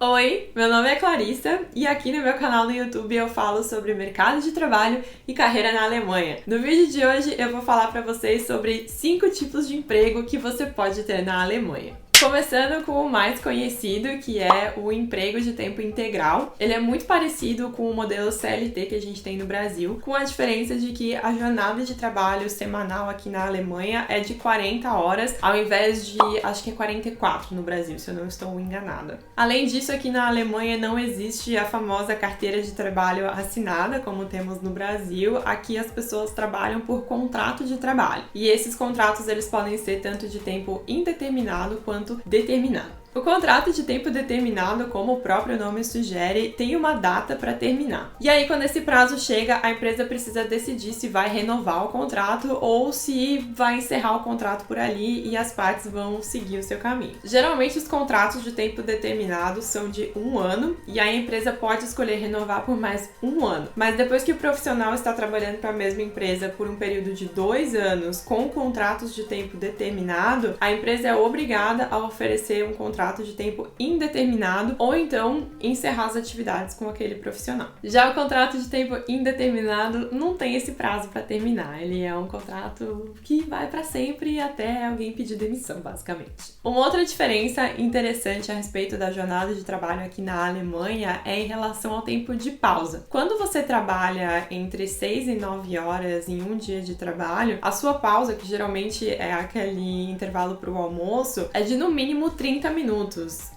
Oi, meu nome é Clarissa e aqui no meu canal no YouTube eu falo sobre mercado de trabalho e carreira na Alemanha. No vídeo de hoje eu vou falar para vocês sobre 5 tipos de emprego que você pode ter na Alemanha. Começando com o mais conhecido, que é o emprego de tempo integral. Ele é muito parecido com o modelo CLT que a gente tem no Brasil, com a diferença de que a jornada de trabalho semanal aqui na Alemanha é de 40 horas, ao invés de, acho que é 44 no Brasil, se eu não estou enganada. Além disso, aqui na Alemanha não existe a famosa carteira de trabalho assinada, como temos no Brasil. Aqui as pessoas trabalham por contrato de trabalho. E esses contratos, eles podem ser tanto de tempo indeterminado quanto determinado. O contrato de tempo determinado, como o próprio nome sugere, tem uma data para terminar. E aí, quando esse prazo chega, a empresa precisa decidir se vai renovar o contrato ou se vai encerrar o contrato por ali e as partes vão seguir o seu caminho. Geralmente, os contratos de tempo determinado são de 1 ano e a empresa pode escolher renovar por mais 1 ano. Mas depois que o profissional está trabalhando para a mesma empresa por um período de 2 anos com contratos de tempo determinado, a empresa é obrigada a oferecer um contrato de tempo indeterminado ou então encerrar as atividades com aquele profissional. Já o contrato de tempo indeterminado não tem esse prazo para terminar, ele é um contrato que vai para sempre até alguém pedir demissão, basicamente. Uma outra diferença interessante a respeito da jornada de trabalho aqui na Alemanha é em relação ao tempo de pausa. Quando você trabalha entre 6 e 9 horas em um dia de trabalho, a sua pausa, que geralmente é aquele intervalo para o almoço, é de no mínimo 30 minutos.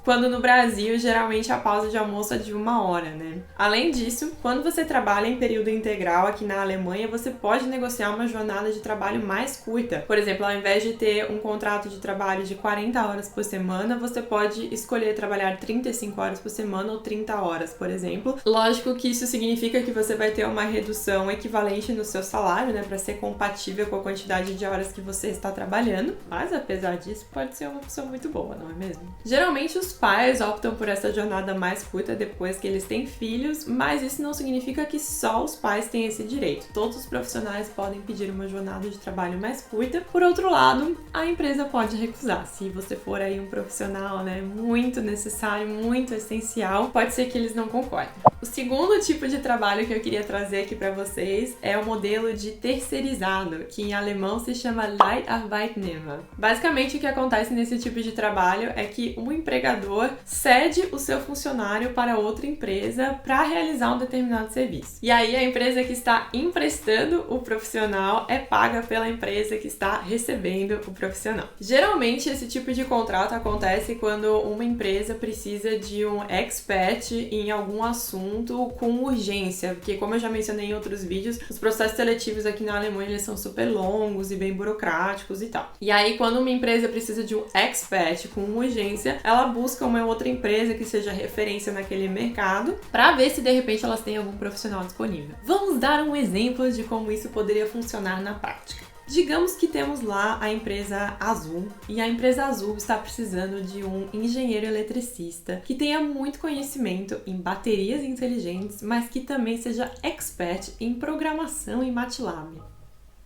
Quando no Brasil, geralmente a pausa de almoço é de 1 hora, né? Além disso, quando você trabalha em período integral aqui na Alemanha, você pode negociar uma jornada de trabalho mais curta. Por exemplo, ao invés de ter um contrato de trabalho de 40 horas por semana, você pode escolher trabalhar 35 horas por semana ou 30 horas, por exemplo. Lógico que isso significa que você vai ter uma redução equivalente no seu salário, né? Para ser compatível com a quantidade de horas que você está trabalhando. Mas, apesar disso, pode ser uma opção muito boa, não é mesmo? Geralmente os pais optam por essa jornada mais curta depois que eles têm filhos, mas isso não significa que só os pais têm esse direito. Todos os profissionais podem pedir uma jornada de trabalho mais curta. Por outro lado, a empresa pode recusar. Se você for aí um profissional, né, muito necessário, muito essencial, pode ser que eles não concordem. O segundo tipo de trabalho que eu queria trazer aqui para vocês é o modelo de terceirizado, que em alemão se chama Leiharbeitnehmer. Basicamente, o que acontece nesse tipo de trabalho é que um empregador cede o seu funcionário para outra empresa para realizar um determinado serviço. E aí a empresa que está emprestando o profissional é paga pela empresa que está recebendo o profissional. Geralmente esse tipo de contrato acontece quando uma empresa precisa de um expert em algum assunto com urgência, porque como eu já mencionei em outros vídeos, os processos seletivos aqui na Alemanha eles são super longos e bem burocráticos e tal. E aí quando uma empresa precisa de um expert com urgência, ela busca uma outra empresa que seja referência naquele mercado para ver se de repente elas têm algum profissional disponível. Vamos dar um exemplo de como isso poderia funcionar na prática. Digamos que temos lá a empresa Azul e a empresa Azul está precisando de um engenheiro eletricista que tenha muito conhecimento em baterias inteligentes, mas que também seja expert em programação em MATLAB.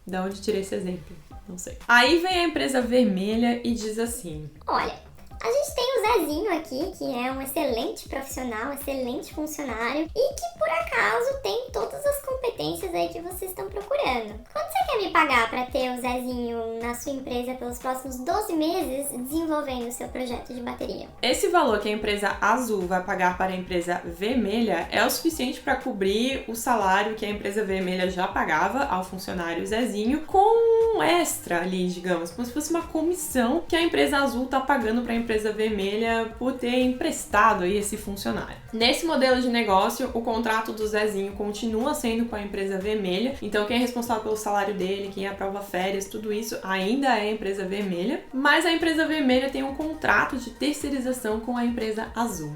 Da onde tirei esse exemplo? Não sei. Aí vem a empresa vermelha e diz assim: olha, a gente tem o Zezinho aqui, que é um excelente profissional, excelente funcionário e que por acaso tem todas as competências aí que vocês estão procurando. Quanto você quer me pagar para ter o Zezinho na sua empresa pelos próximos 12 meses desenvolvendo o seu projeto de bateria? Esse valor que a empresa Azul vai pagar para a empresa vermelha é o suficiente para cobrir o salário que a empresa vermelha já pagava ao funcionário Zezinho, com um extra ali, digamos, como se fosse uma comissão que a empresa Azul está pagando para a empresa vermelha por ter emprestado aí esse funcionário. Nesse modelo de negócio, o contrato do Zezinho continua sendo com a empresa vermelha, então quem é responsável pelo salário dele, quem aprova férias, tudo isso ainda é a empresa vermelha, mas a empresa vermelha tem um contrato de terceirização com a empresa Azul.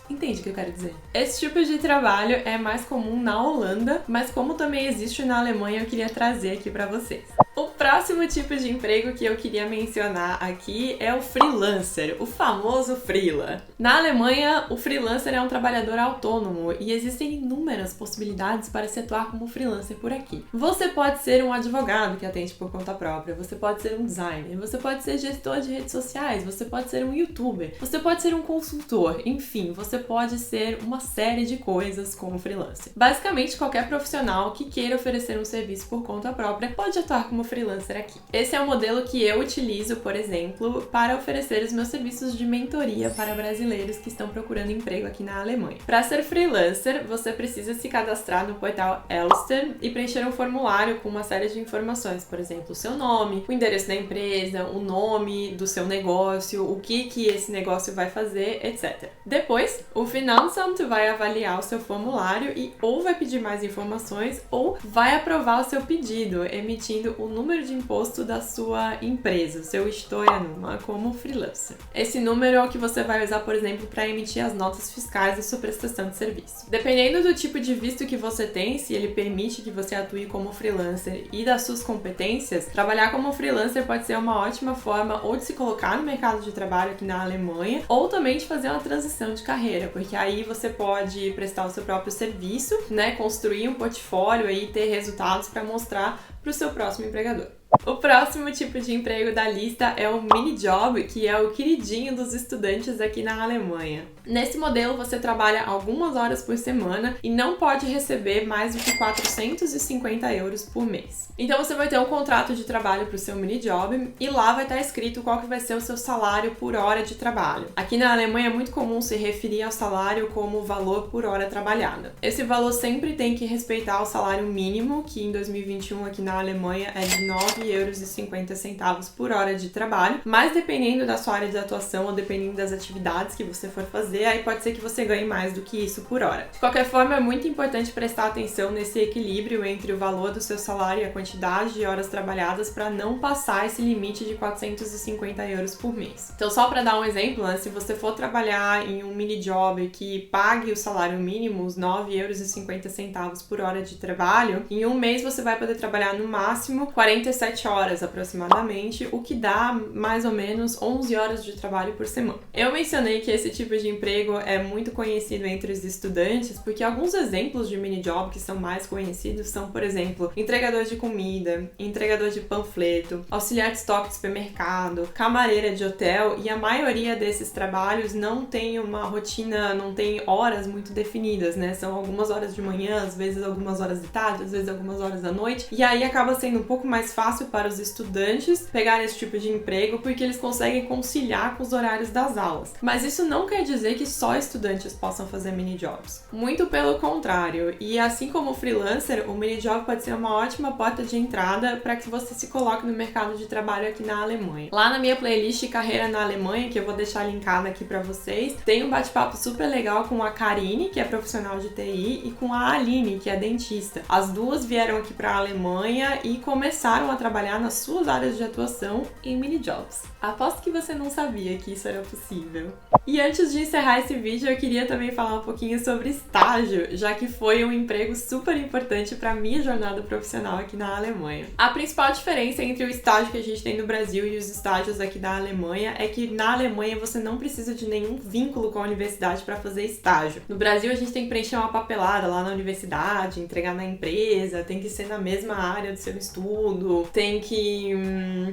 Entende o que eu quero dizer? Esse tipo de trabalho é mais comum na Holanda, mas como também existe na Alemanha, eu queria trazer aqui pra vocês. O próximo tipo de emprego que eu queria mencionar aqui é o freelancer, o famoso freela. Na Alemanha, o freelancer é um trabalhador autônomo e existem inúmeras possibilidades para se atuar como freelancer por aqui. Você pode ser um advogado que atende por conta própria, você pode ser um designer, você pode ser gestor de redes sociais, você pode ser um youtuber, você pode ser um consultor, enfim, enfim, você pode ser uma série de coisas como freelancer. Basicamente, qualquer profissional que queira oferecer um serviço por conta própria pode atuar como freelancer aqui. Esse é o modelo que eu utilizo, por exemplo, para oferecer os meus serviços de mentoria para brasileiros que estão procurando emprego aqui na Alemanha. Para ser freelancer, você precisa se cadastrar no portal Elster e preencher um formulário com uma série de informações, por exemplo, o seu nome, o endereço da empresa, o nome do seu negócio, o que esse negócio vai fazer, etc. Depois, o Finanzamt vai avaliar o seu formulário e ou vai pedir mais informações ou vai aprovar o seu pedido, emitindo o número de imposto da sua empresa, o seu Steuernummer, como freelancer. Esse número é o que você vai usar, por exemplo, para emitir as notas fiscais da sua prestação de serviço. Dependendo do tipo de visto que você tem, se ele permite que você atue como freelancer e das suas competências, trabalhar como freelancer pode ser uma ótima forma ou de se colocar no mercado de trabalho aqui na Alemanha, ou também de fazer uma transição de carreira, porque aí você pode prestar o seu próprio serviço, né, construir um portfólio e ter resultados para mostrar para o seu próximo empregador. O próximo tipo de emprego da lista é o mini job, que é o queridinho dos estudantes aqui na Alemanha. Nesse modelo, você trabalha algumas horas por semana e não pode receber mais do que 450 euros por mês. Então você vai ter um contrato de trabalho para o seu mini job e lá vai estar escrito qual que vai ser o seu salário por hora de trabalho. Aqui na Alemanha é muito comum se referir ao salário como valor por hora trabalhada. Esse valor sempre tem que respeitar o salário mínimo, que em 2021 aqui na Alemanha é de 9,50 euros por hora de trabalho, mas dependendo da sua área de atuação ou dependendo das atividades que você for fazer, aí pode ser que você ganhe mais do que isso por hora. De qualquer forma, é muito importante prestar atenção nesse equilíbrio entre o valor do seu salário e a quantidade de horas trabalhadas para não passar esse limite de 450 euros por mês. Então, só para dar um exemplo, né, se você for trabalhar em um mini job que pague o salário mínimo, os 9,50 euros por hora de trabalho, em um mês você vai poder trabalhar no máximo 47 horas aproximadamente, o que dá mais ou menos 11 horas de trabalho por semana. Eu mencionei que esse tipo de emprego é muito conhecido entre os estudantes, porque alguns exemplos de mini job que são mais conhecidos são, por exemplo, entregador de comida, entregador de panfleto, auxiliar de estoque de supermercado, camareira de hotel, e a maioria desses trabalhos não tem uma rotina, não tem horas muito definidas, né? São algumas horas de manhã, às vezes algumas horas de tarde, às vezes algumas horas da noite, e aí acaba sendo um pouco mais fácil para os estudantes pegar esse tipo de emprego porque eles conseguem conciliar com os horários das aulas. Mas isso não quer dizer que só estudantes possam fazer mini jobs. Muito pelo contrário. E assim como o freelancer, o mini job pode ser uma ótima porta de entrada para que você se coloque no mercado de trabalho aqui na Alemanha. Lá na minha playlist Carreira na Alemanha, que eu vou deixar linkada aqui para vocês, tem um bate-papo super legal com a Karine, que é profissional de TI, e com a Aline, que é dentista. As duas vieram aqui para a Alemanha e começaram a trabalhar nas suas áreas de atuação em mini jobs. Aposto que você não sabia que isso era possível. E antes de encerrar esse vídeo, eu queria também falar um pouquinho sobre estágio, já que foi um emprego super importante para minha jornada profissional aqui na Alemanha. A principal diferença entre o estágio que a gente tem no Brasil e os estágios aqui da Alemanha é que na Alemanha você não precisa de nenhum vínculo com a universidade para fazer estágio. No Brasil a gente tem que preencher uma papelada lá na universidade, entregar na empresa, tem que ser na mesma área do seu estudo, tem que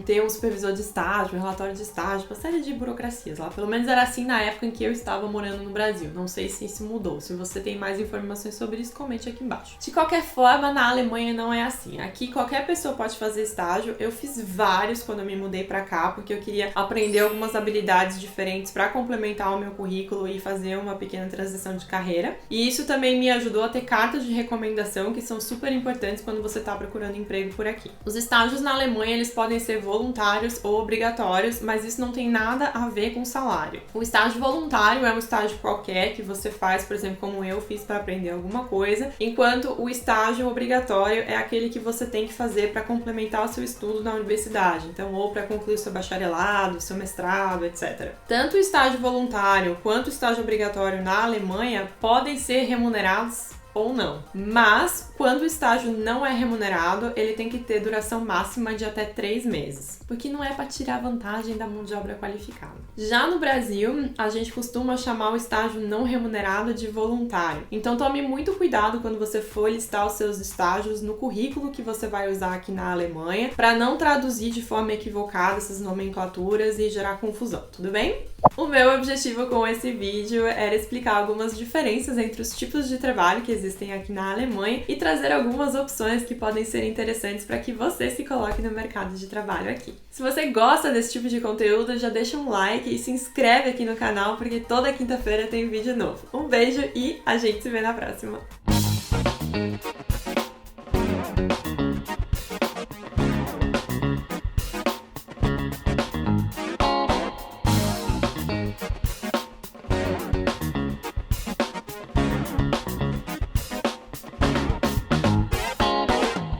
ter um supervisor de estágio, um relatório de estágio, uma série de burocracias lá. Pelo menos era assim na época em que eu estava morando no Brasil. Não sei se isso mudou. Se você tem mais informações sobre isso, comente aqui embaixo. De qualquer forma, na Alemanha não é assim. Aqui qualquer pessoa pode fazer estágio. Eu fiz vários quando eu me mudei pra cá, porque eu queria aprender algumas habilidades diferentes para complementar o meu currículo e fazer uma pequena transição de carreira. E isso também me ajudou a ter cartas de recomendação que são super importantes quando você está procurando emprego por aqui. Os estágios na Alemanha, eles podem ser voluntários ou obrigatórios, mas isso não tem nada a ver com salário. O estágio voluntário é um estágio qualquer que você faz, por exemplo, como eu fiz para aprender alguma coisa, enquanto o estágio obrigatório é aquele que você tem que fazer para complementar o seu estudo na universidade, então ou para concluir o seu bacharelado, seu mestrado, etc. Tanto o estágio voluntário quanto o estágio obrigatório na Alemanha podem ser remunerados ou não. Mas, quando o estágio não é remunerado, ele tem que ter duração máxima de até 3 meses, porque não é para tirar vantagem da mão de obra qualificada. Já no Brasil, a gente costuma chamar o estágio não remunerado de voluntário. Então tome muito cuidado quando você for listar os seus estágios no currículo que você vai usar aqui na Alemanha, para não traduzir de forma equivocada essas nomenclaturas e gerar confusão, tudo bem? O meu objetivo com esse vídeo era explicar algumas diferenças entre os tipos de trabalho que existem aqui na Alemanha e trazer algumas opções que podem ser interessantes para que você se coloque no mercado de trabalho aqui. Se você gosta desse tipo de conteúdo, já deixa um like e se inscreve aqui no canal, porque toda quinta-feira tem vídeo novo. Um beijo e a gente se vê na próxima!